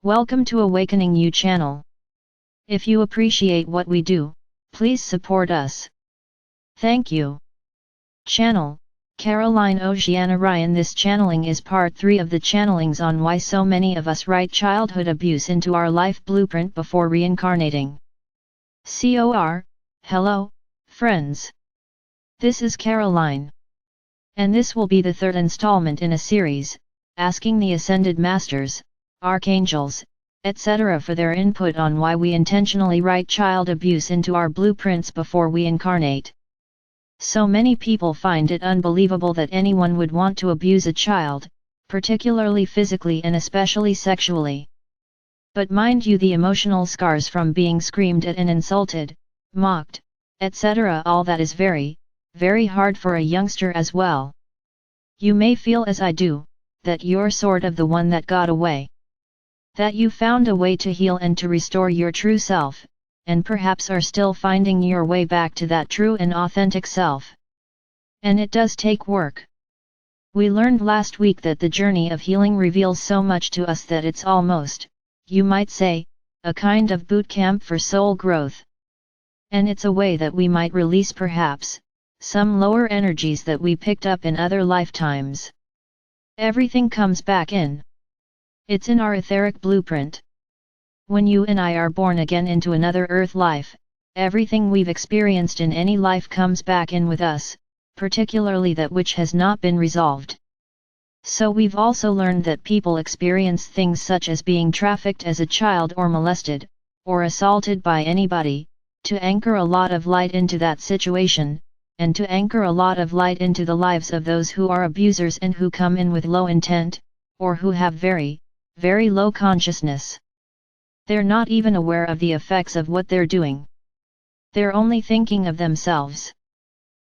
Welcome to AwakeningYOU channel. If you appreciate what we do, please support us. Thank you. Channel, Caroline Oceana Ryan. This channeling is part 3 of the channelings on why so many of us write childhood abuse into our life blueprint before reincarnating. Hello, friends. This is Caroline. And this will be the third installment in a series, asking the Ascended Masters, Archangels, etc. for their input on why we intentionally write child abuse into our blueprints before we incarnate. So many people find it unbelievable that anyone would want to abuse a child, particularly physically and especially sexually. But mind you, the emotional scars from being screamed at and insulted, mocked, etc., all that is very, very hard for a youngster as well. You may feel as I do, that you're sort of the one that got away. That you found a way to heal and to restore your true self, and perhaps are still finding your way back to that true and authentic self. And it does take work. We learned last week that the journey of healing reveals so much to us that it's almost, you might say, a kind of boot camp for soul growth. And it's a way that we might release perhaps some lower energies that we picked up in other lifetimes. Everything comes back in. It's in our etheric blueprint. When you and I are born again into another earth life, everything we've experienced in any life comes back in with us, particularly that which has not been resolved. So we've also learned that people experience things such as being trafficked as a child or molested, or assaulted by anybody, to anchor a lot of light into that situation, and to anchor a lot of light into the lives of those who are abusers and who come in with low intent, or who have very, very low consciousness. They're not even aware of the effects of what they're doing. They're only thinking of themselves.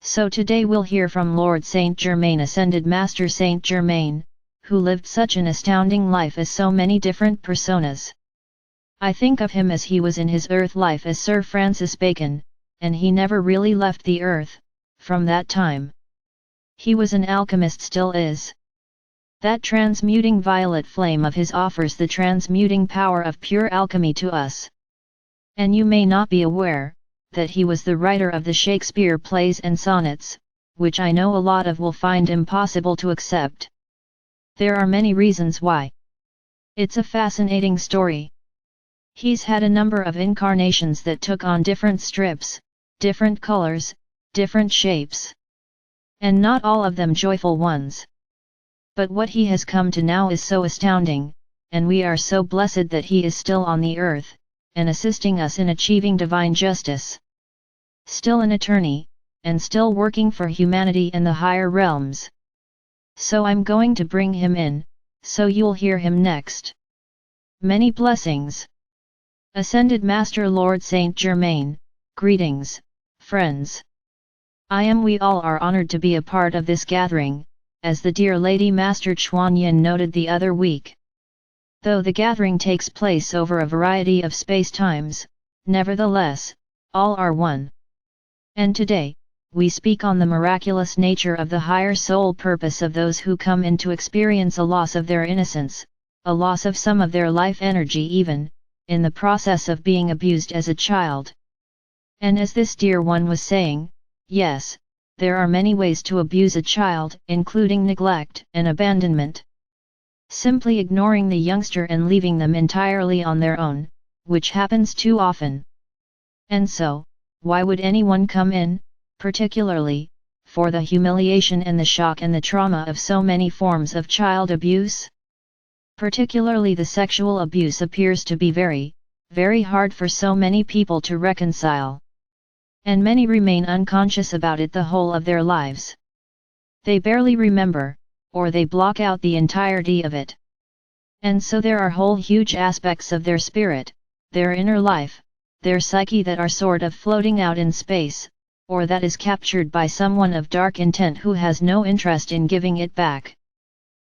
So today we'll hear from Lord Saint Germain, Ascended Master Saint Germain, who lived such an astounding life as so many different personas. I think of him as he was in his earth life as Sir Francis Bacon, and he never really left the earth, from that time. He was an alchemist, still is. That transmuting violet flame of his offers the transmuting power of pure alchemy to us. And you may not be aware, that he was the writer of the Shakespeare plays and sonnets, which I know a lot of will find impossible to accept. There are many reasons why. It's a fascinating story. He's had a number of incarnations that took on different strips, different colors, different shapes. And not all of them joyful ones. But what he has come to now is so astounding, and we are so blessed that he is still on the earth, and assisting us in achieving divine justice. Still an attorney, and still working for humanity and the higher realms. So I'm going to bring him in, so you'll hear him next. Many blessings. Ascended Master Lord Saint Germain, greetings, friends. We all are honored to be a part of this gathering, as the dear Lady Master Chuan Yin noted the other week. Though the gathering takes place over a variety of space-times, nevertheless, all are one. And today, we speak on the miraculous nature of the higher soul purpose of those who come in to experience a loss of their innocence, a loss of some of their life energy even, in the process of being abused as a child. And as this dear one was saying, yes, there are many ways to abuse a child, including neglect and abandonment. Simply ignoring the youngster and leaving them entirely on their own, which happens too often. And so, why would anyone come in, particularly, for the humiliation and the shock and the trauma of so many forms of child abuse? Particularly the sexual abuse appears to be very, very hard for so many people to reconcile. And many remain unconscious about it the whole of their lives. They barely remember, or they block out the entirety of it. And so there are whole huge aspects of their spirit, their inner life, their psyche that are sort of floating out in space, or that is captured by someone of dark intent who has no interest in giving it back.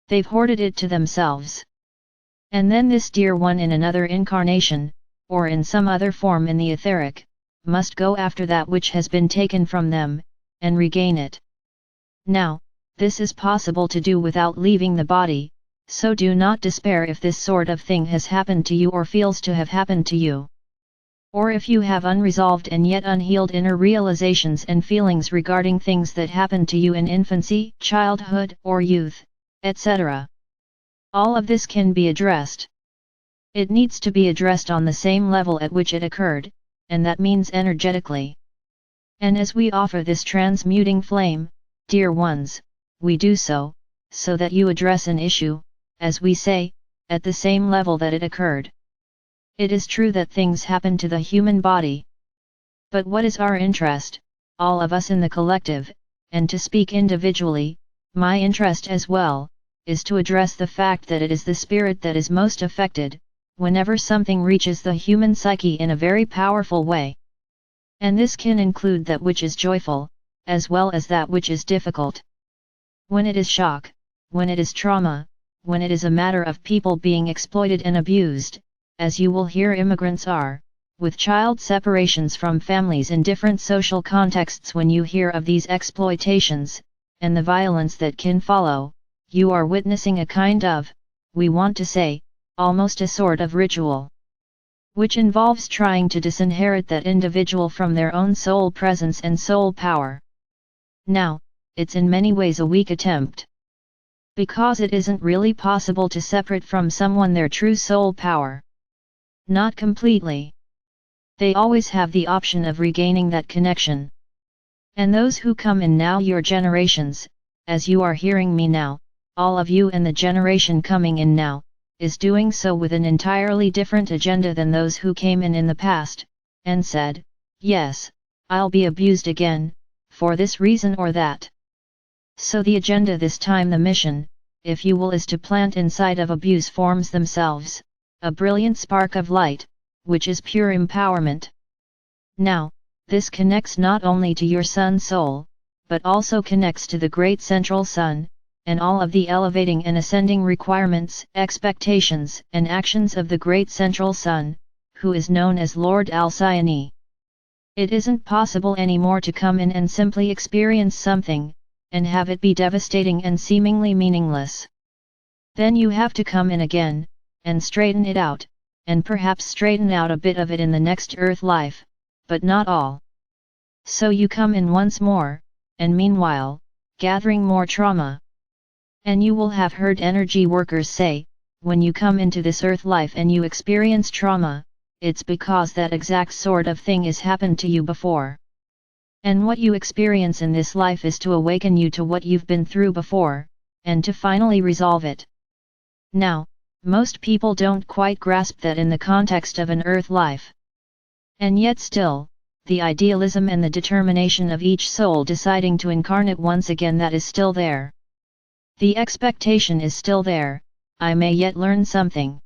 They've hoarded it to themselves. And then this dear one in another incarnation, or in some other form in the etheric, must go after that which has been taken from them, and regain it. Now, this is possible to do without leaving the body, So do not despair if this sort of thing has happened to you or feels to have happened to you. Or if you have unresolved and yet unhealed inner realizations and feelings regarding things that happened to you in infancy, childhood, or youth, etc. All of this can be addressed. It needs to be addressed on the same level at which it occurred, and that means energetically. And as we offer this transmuting flame, dear ones, we do so that you address an issue, as we say, at the same level that it occurred. It is true that things happen to the human body. But what is our interest, all of us in the collective, and to speak individually, my interest as well, is to address the fact that it is the spirit that is most affected, whenever something reaches the human psyche in a very powerful way. And this can include that which is joyful, as well as that which is difficult. When it is shock, when it is trauma, when it is a matter of people being exploited and abused, as you will hear immigrants are, with child separations from families in different social contexts. When you hear of these exploitations, and the violence that can follow, you are witnessing a kind of, we want to say, almost a sort of ritual, which involves trying to disinherit that individual from their own soul presence and soul power. Now, it's in many ways a weak attempt. Because it isn't really possible to separate from someone their true soul power. Not completely. They always have the option of regaining that connection. And those who come in now, your generations, as you are hearing me now, all of you and the generation coming in now, is doing so with an entirely different agenda than those who came in the past, and said, yes, I'll be abused again, for this reason or that. So the agenda this time, the mission, if you will, is to plant inside of abuse forms themselves, a brilliant spark of light, which is pure empowerment. Now, this connects not only to your sun soul, but also connects to the great central sun, and all of the elevating and ascending requirements, expectations, and actions of the great central sun, who is known as Lord Alcyone. It isn't possible anymore to come in and simply experience something, and have it be devastating and seemingly meaningless. Then you have to come in again, and straighten it out, and perhaps straighten out a bit of it in the next earth life, but not all. So you come in once more, and meanwhile, gathering more trauma. And you will have heard energy workers say, when you come into this earth life and you experience trauma, it's because that exact sort of thing has happened to you before. And what you experience in this life is to awaken you to what you've been through before, and to finally resolve it. Now, most people don't quite grasp that in the context of an earth life. And yet still, the idealism and the determination of each soul deciding to incarnate once again, that is still there. The expectation is still there, I may yet learn something.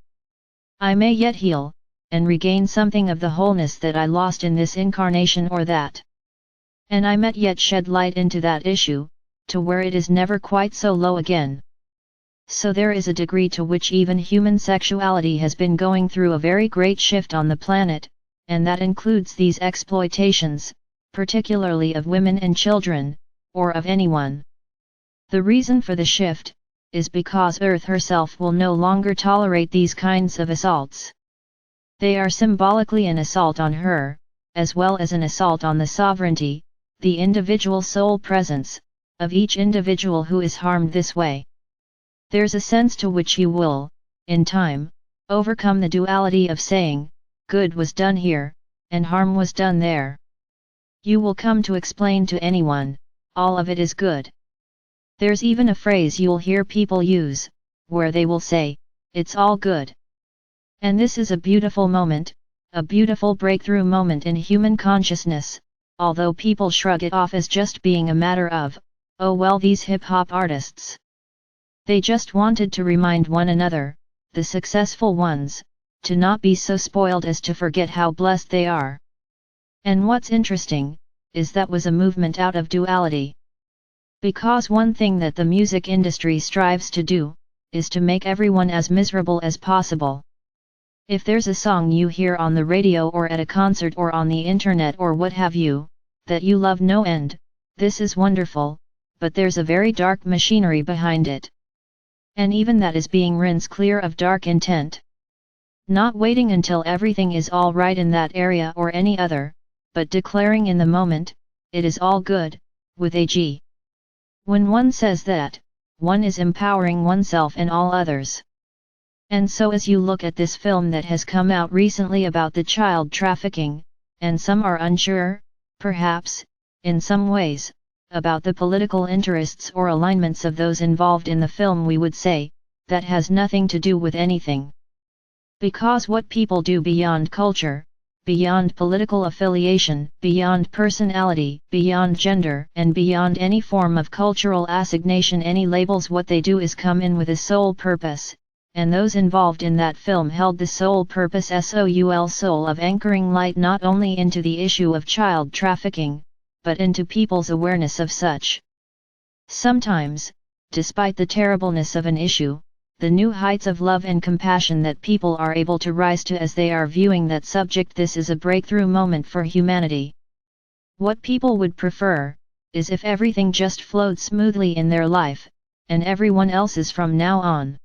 I may yet heal, and regain something of the wholeness that I lost in this incarnation or that. And I might yet shed light into that issue, to where it is never quite so low again. So there is a degree to which even human sexuality has been going through a very great shift on the planet, and that includes these exploitations, particularly of women and children, or of anyone. The reason for the shift, is because Earth herself will no longer tolerate these kinds of assaults. They are symbolically an assault on her, as well as an assault on the sovereignty, the individual soul presence, of each individual who is harmed this way. There's a sense to which you will, in time, overcome the duality of saying, good was done here, and harm was done there. You will come to explain to anyone, all of it is good. There's even a phrase you'll hear people use, where they will say, it's all good. And this is a beautiful moment, a beautiful breakthrough moment in human consciousness, although people shrug it off as just being a matter of, oh well, these hip-hop artists. They just wanted to remind one another, the successful ones, to not be so spoiled as to forget how blessed they are. And what's interesting, is that was a movement out of duality. Because one thing that the music industry strives to do, is to make everyone as miserable as possible. If there's a song you hear on the radio or at a concert or on the internet or what have you, that you love no end, this is wonderful, but there's a very dark machinery behind it. And even that is being rinsed clear of dark intent. Not waiting until everything is all right in that area or any other, but declaring in the moment, it is all good, with a G. When one says that, one is empowering oneself and all others. And so as you look at this film that has come out recently about the child trafficking, and some are unsure, perhaps, in some ways, about the political interests or alignments of those involved in the film, we would say, that has nothing to do with anything. Because what people do beyond culture, beyond political affiliation, beyond personality, beyond gender, and beyond any form of cultural assignation, any labels, what they do is come in with a sole purpose, and those involved in that film held the sole purpose soul of anchoring light not only into the issue of child trafficking, but into people's awareness of such. Sometimes, despite the terribleness of an issue, the new heights of love and compassion that people are able to rise to as they are viewing that subject, this is a breakthrough moment for humanity. What people would prefer, is if everything just flowed smoothly in their life, and everyone else's from now on.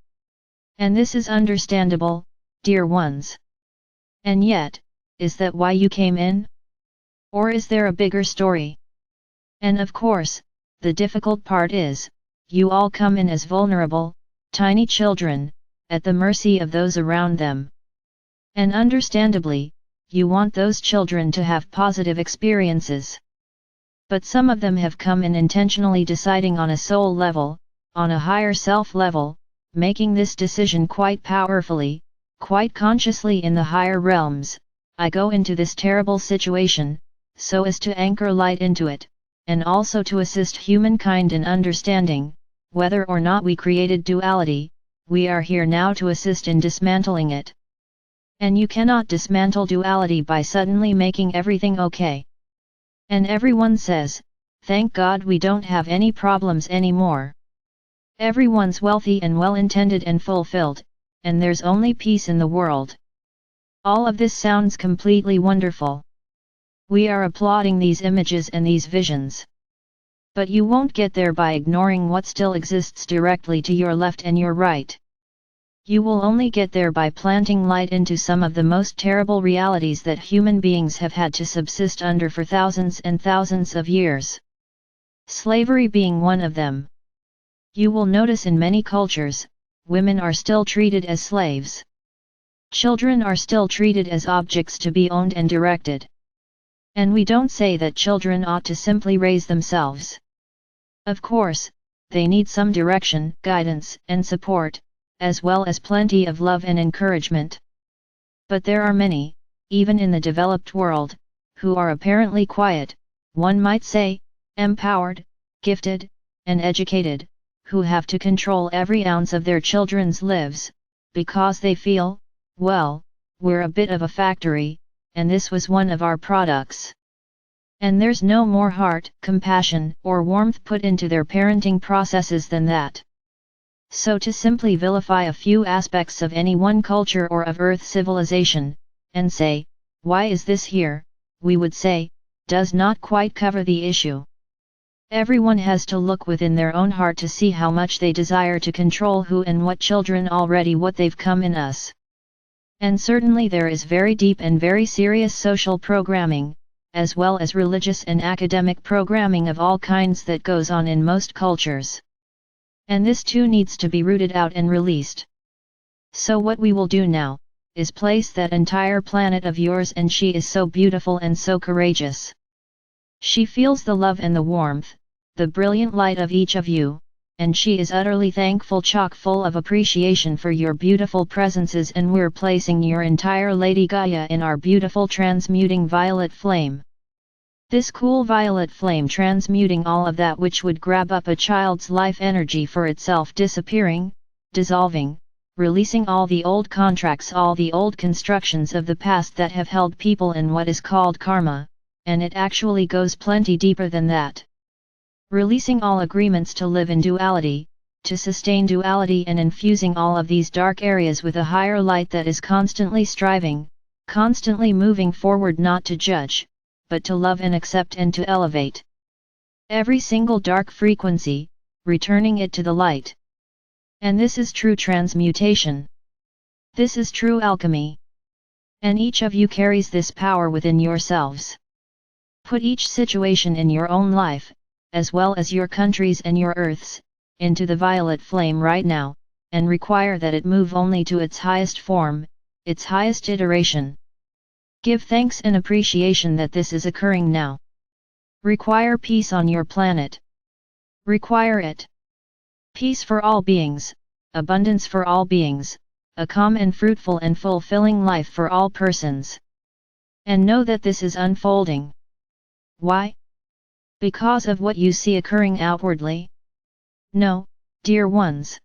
And this is understandable, dear ones. And yet, is that why you came in? Or is there a bigger story? And of course, the difficult part is, you all come in as vulnerable, tiny children, at the mercy of those around them. And understandably, you want those children to have positive experiences. But some of them have come in intentionally deciding on a soul level, on a higher self level, making this decision quite powerfully, quite consciously in the higher realms. I go into this terrible situation, so as to anchor light into it, and also to assist humankind in understanding, whether or not we created duality, we are here now to assist in dismantling it. And you cannot dismantle duality by suddenly making everything okay. And everyone says, thank God we don't have any problems anymore. Everyone's wealthy and well-intended and fulfilled, and there's only peace in the world. All of this sounds completely wonderful. We are applauding these images and these visions. But you won't get there by ignoring what still exists directly to your left and your right. You will only get there by planting light into some of the most terrible realities that human beings have had to subsist under for thousands and thousands of years. Slavery being one of them. You will notice in many cultures, women are still treated as slaves. Children are still treated as objects to be owned and directed. And we don't say that children ought to simply raise themselves. Of course, they need some direction, guidance, and support, as well as plenty of love and encouragement. But there are many, even in the developed world, who are apparently quiet, one might say, empowered, gifted, and educated, who have to control every ounce of their children's lives, because they feel, well, we're a bit of a factory, and this was one of our products. And there's no more heart, compassion, or warmth put into their parenting processes than that. So to simply vilify a few aspects of any one culture or of Earth civilization, and say, why is this here, we would say, does not quite cover the issue. Everyone has to look within their own heart to see how much they desire to control who and what children already what they've come in us. And certainly there is very deep and very serious social programming, as well as religious and academic programming of all kinds that goes on in most cultures. And this too needs to be rooted out and released. So what we will do now, is place that entire planet of yours, and she is so beautiful and so courageous. She feels the love and the warmth, the brilliant light of each of you, and she is utterly thankful, chock full of appreciation for your beautiful presences, and we're placing your entire Lady Gaia in our beautiful transmuting violet flame. This cool violet flame transmuting all of that which would grab up a child's life energy for itself, disappearing, dissolving, releasing all the old contracts, all the old constructions of the past that have held people in what is called karma, and it actually goes plenty deeper than that. Releasing all agreements to live in duality, to sustain duality, and infusing all of these dark areas with a higher light that is constantly striving, constantly moving forward, not to judge, but to love and accept and to elevate every single dark frequency, returning it to the light. And this is true transmutation. This is true alchemy. And each of you carries this power within yourselves. Put each situation in your own life, as well as your countries and your earths, into the violet flame right now, and require that it move only to its highest form, its highest iteration. Give thanks and appreciation that this is occurring now. Require peace on your planet. Require it. Peace for all beings, abundance for all beings, a calm and fruitful and fulfilling life for all persons. And know that this is unfolding. Why? Because of what you see occurring outwardly? No, dear ones.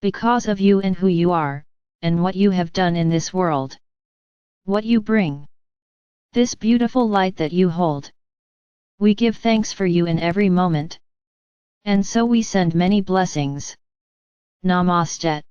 Because of you and who you are, and what you have done in this world. What you bring. This beautiful light that you hold. We give thanks for you in every moment. And so we send many blessings. Namaste.